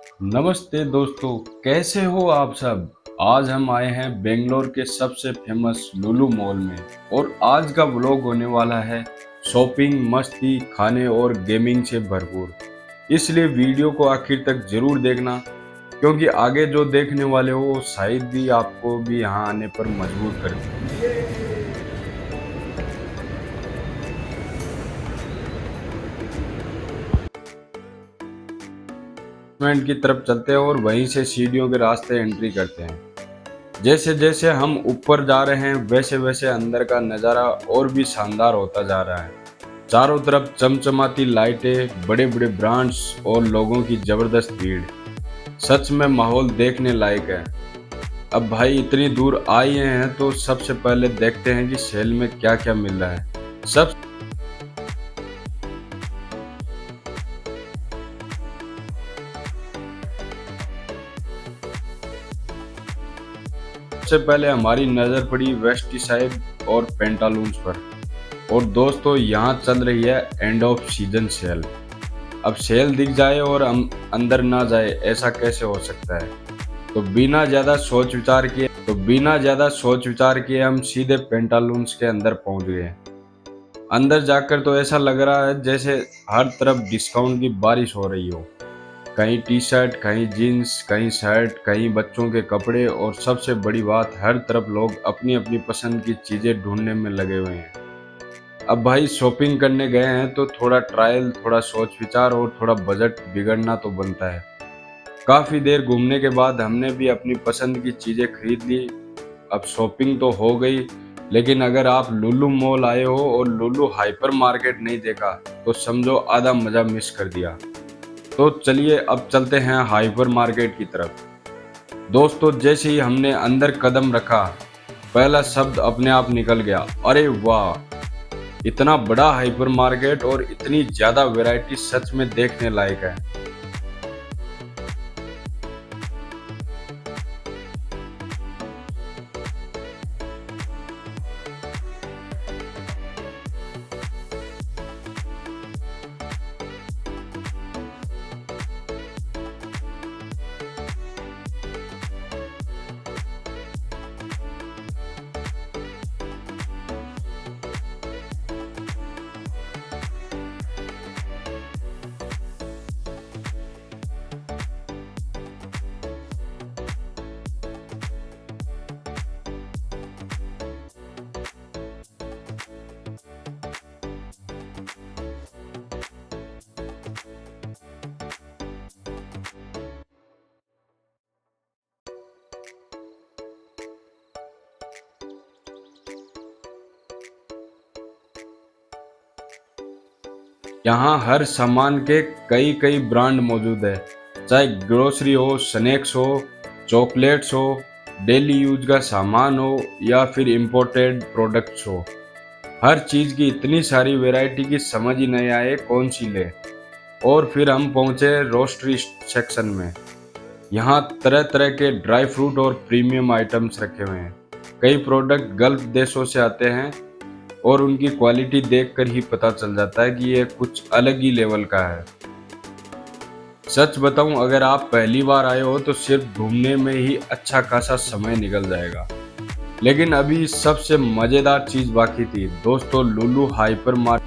नमस्ते दोस्तों, कैसे हो आप सब। आज हम आए हैं बेंगलोर के सबसे फेमस लुलु मॉल में और आज का व्लॉग होने वाला है शॉपिंग, मस्ती, खाने और गेमिंग से भरपूर। इसलिए वीडियो को आखिर तक जरूर देखना क्योंकि आगे जो देखने वाले हो वो शायद ही आपको भी यहाँ आने पर मजबूर कर दे। रेस्टोरेंट की तरफ चलते हैं और वहीं से सीढ़ियों के रास्ते एंट्री करते हैं। जैसे जैसे हम ऊपर जा रहे हैं वैसे वैसे अंदर का नज़ारा और भी शानदार होता जा रहा है। चारों तरफ चमचमाती लाइटें, बड़े बड़े ब्रांड्स और लोगों की जबरदस्त भीड़। सच में माहौल देखने लायक है। अब भाई इतनी दूर आए हैं तो सबसे पहले देखते हैं कि सेल में क्या क्या मिल रहा है। सबसे पहले हमारी नज़र पड़ी वेस्ट साइड और पेंटालून्स पर। और दोस्तों यहाँ चल रही है एंड ऑफ सीजन सेल। अब सेल दिख जाए और हम अंदर ना जाए, ऐसा कैसे हो सकता है। तो बिना ज़्यादा सोच विचार किए हम सीधे पेंटालून्स के अंदर पहुंच गए। अंदर जाकर तो ऐसा लग रहा है जैसे हर तरफ डिस्काउंट की बारिश हो रही हो। कहीं टी शर्ट, कहीं जीन्स, कहीं शर्ट, कहीं बच्चों के कपड़े और सबसे बड़ी बात, हर तरफ लोग अपनी अपनी पसंद की चीज़ें ढूंढने में लगे हुए हैं। अब भाई शॉपिंग करने गए हैं तो थोड़ा ट्रायल, थोड़ा सोच विचार और थोड़ा बजट बिगड़ना तो बनता है। काफ़ी देर घूमने के बाद हमने भी अपनी पसंद की चीज़ें खरीद ली। अब शॉपिंग तो हो गई, लेकिन अगर आप लुलु मॉल आए हो और लुलु हाइपर मार्केट नहीं देखा तो समझो आधा मज़ा मिस कर दिया। तो चलिए अब चलते हैं हाइपर मार्केट की तरफ। दोस्तों जैसे ही हमने अंदर कदम रखा, पहला शब्द अपने आप निकल गया, अरे वाह। इतना बड़ा हाइपर मार्केट और इतनी ज़्यादा वैरायटी सच में देखने लायक है। यहाँ हर सामान के कई कई ब्रांड मौजूद है, चाहे ग्रोसरी हो, स्नैक्स हो, चॉकलेट्स हो, डेली यूज का सामान हो या फिर इम्पोर्टेड प्रोडक्ट्स हो। हर चीज़ की इतनी सारी वैरायटी की समझ ही नहीं आए कौन सी ले। और फिर हम पहुंचे रोस्टरी सेक्शन में। यहाँ तरह तरह के ड्राई फ्रूट और प्रीमियम आइटम्स रखे हुए हैं। कई प्रोडक्ट गल्फ देशों से आते हैं और उनकी क्वालिटी देखकर ही पता चल जाता है कि ये कुछ अलग ही लेवल का है। सच बताऊं, अगर आप पहली बार आए हो तो सिर्फ घूमने में ही अच्छा खासा समय निकल जाएगा। लेकिन अभी सबसे मज़ेदार चीज़ बाकी थी दोस्तों, लुलु हाइपर मार्केट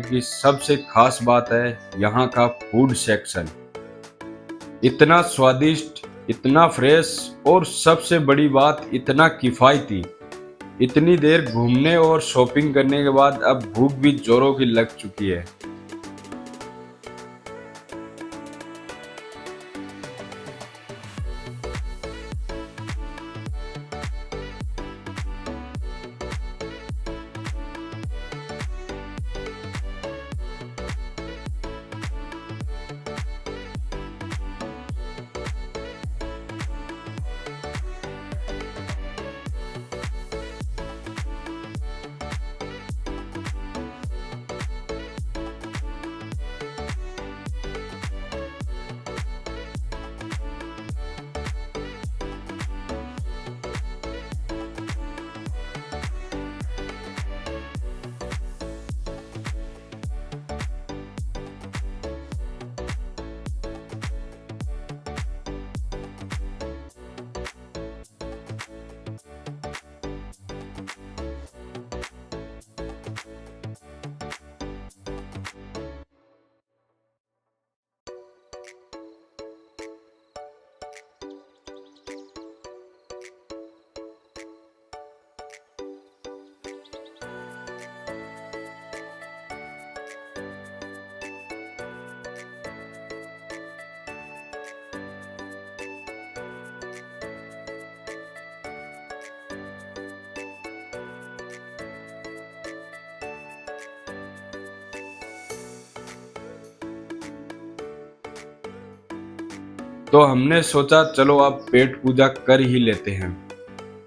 की सबसे खास बात है यहाँ का फूड सेक्शन। इतना स्वादिष्ट, इतना फ्रेश और सबसे बड़ी बात इतना किफ़ायती। इतनी देर घूमने और शॉपिंग करने के बाद अब भूख भी जोरों की लग चुकी है। तो हमने सोचा चलो अब पेट पूजा कर ही लेते हैं।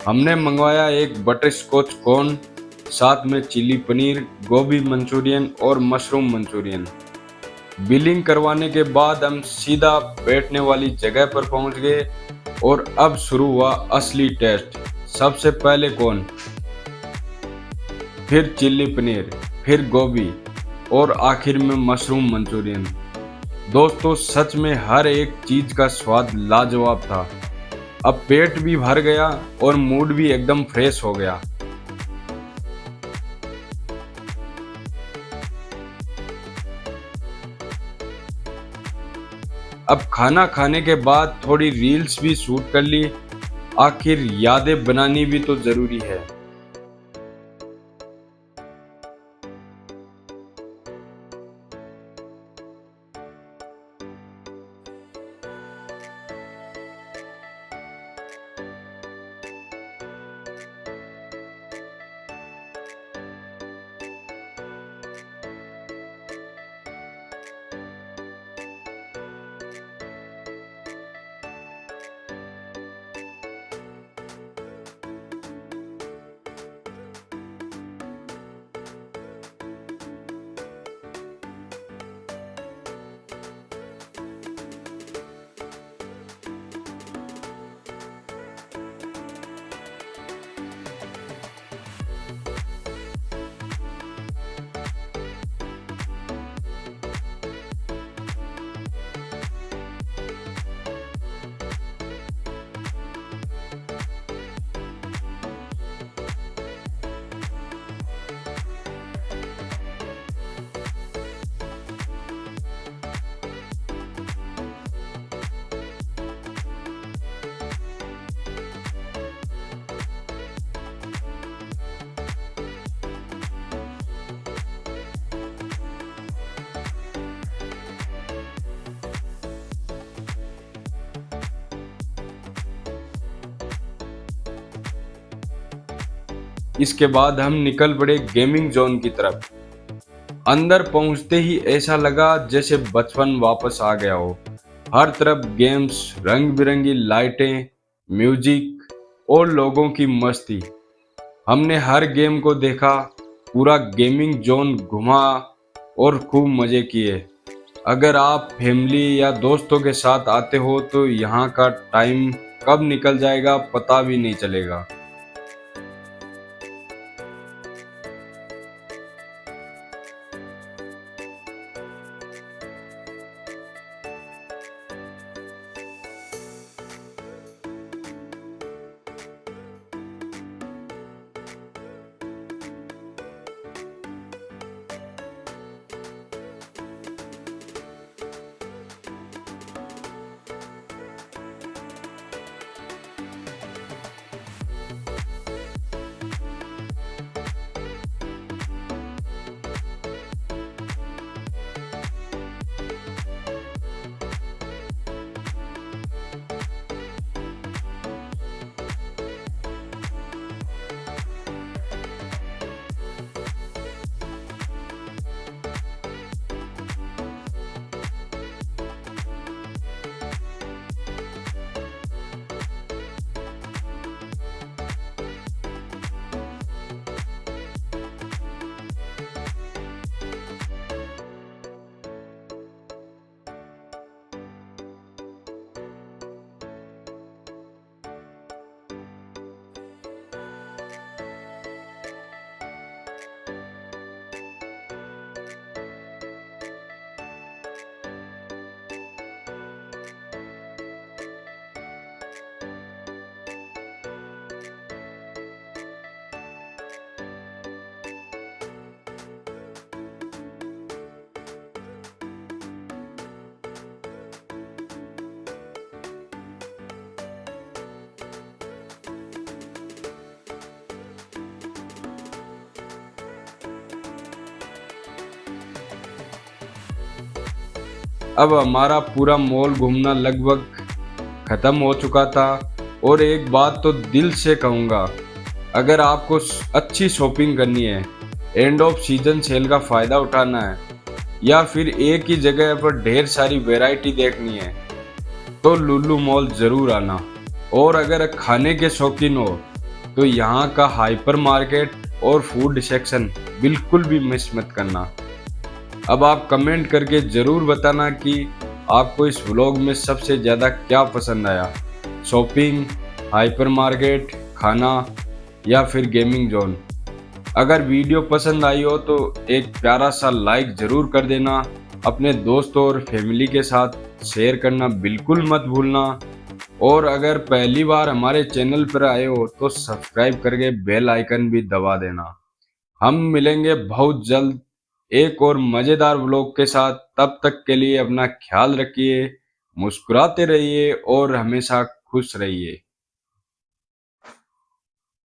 हमने मंगवाया एक बटर स्कॉच कॉर्न, साथ में चिली पनीर, गोभी मंचूरियन और मशरूम मंचूरियन। बिलिंग करवाने के बाद हम सीधा बैठने वाली जगह पर पहुंच गए और अब शुरू हुआ असली टेस्ट। सबसे पहले कॉर्न, फिर चिली पनीर, फिर गोभी और आखिर में मशरूम मंचूरियन। दोस्तों सच में हर एक चीज का स्वाद लाजवाब था। अब पेट भी भर गया और मूड भी एकदम फ्रेश हो गया। अब खाना खाने के बाद थोड़ी रील्स भी शूट कर ली। आखिर यादें बनानी भी तो जरूरी है। इसके बाद हम निकल पड़े गेमिंग जोन की तरफ। अंदर पहुंचते ही ऐसा लगा जैसे बचपन वापस आ गया हो। हर तरफ गेम्स, रंग बिरंगी लाइटें, म्यूजिक और लोगों की मस्ती। हमने हर गेम को देखा, पूरा गेमिंग जोन घुमा और खूब मजे किए। अगर आप फैमिली या दोस्तों के साथ आते हो तो यहाँ का टाइम कब निकल जाएगा पता भी नहीं चलेगा। अब हमारा पूरा मॉल घूमना लगभग खत्म हो चुका था। और एक बात तो दिल से कहूँगा, अगर आपको अच्छी शॉपिंग करनी है, एंड ऑफ सीजन सेल का फ़ायदा उठाना है, या फिर एक ही जगह पर ढेर सारी वैरायटी देखनी है, तो लुलु मॉल ज़रूर आना। और अगर खाने के शौकीन हो तो यहाँ का हाइपर मार्केट और फूड सेक्शन बिल्कुल भी मिस मत करना। अब आप कमेंट करके ज़रूर बताना कि आपको इस व्लॉग में सबसे ज़्यादा क्या पसंद आया, शॉपिंग, हाइपर मार्केट, खाना, या फिर गेमिंग जोन। अगर वीडियो पसंद आई हो तो एक प्यारा सा लाइक ज़रूर कर देना। अपने दोस्तों और फैमिली के साथ शेयर करना बिल्कुल मत भूलना। और अगर पहली बार हमारे चैनल पर आए हो तो सब्सक्राइब करके बेल आइकन भी दबा देना। हम मिलेंगे बहुत जल्द एक और मज़ेदार व्लॉग के साथ। तब तक के लिए अपना ख्याल रखिए, मुस्कुराते रहिए और हमेशा खुश रहिए।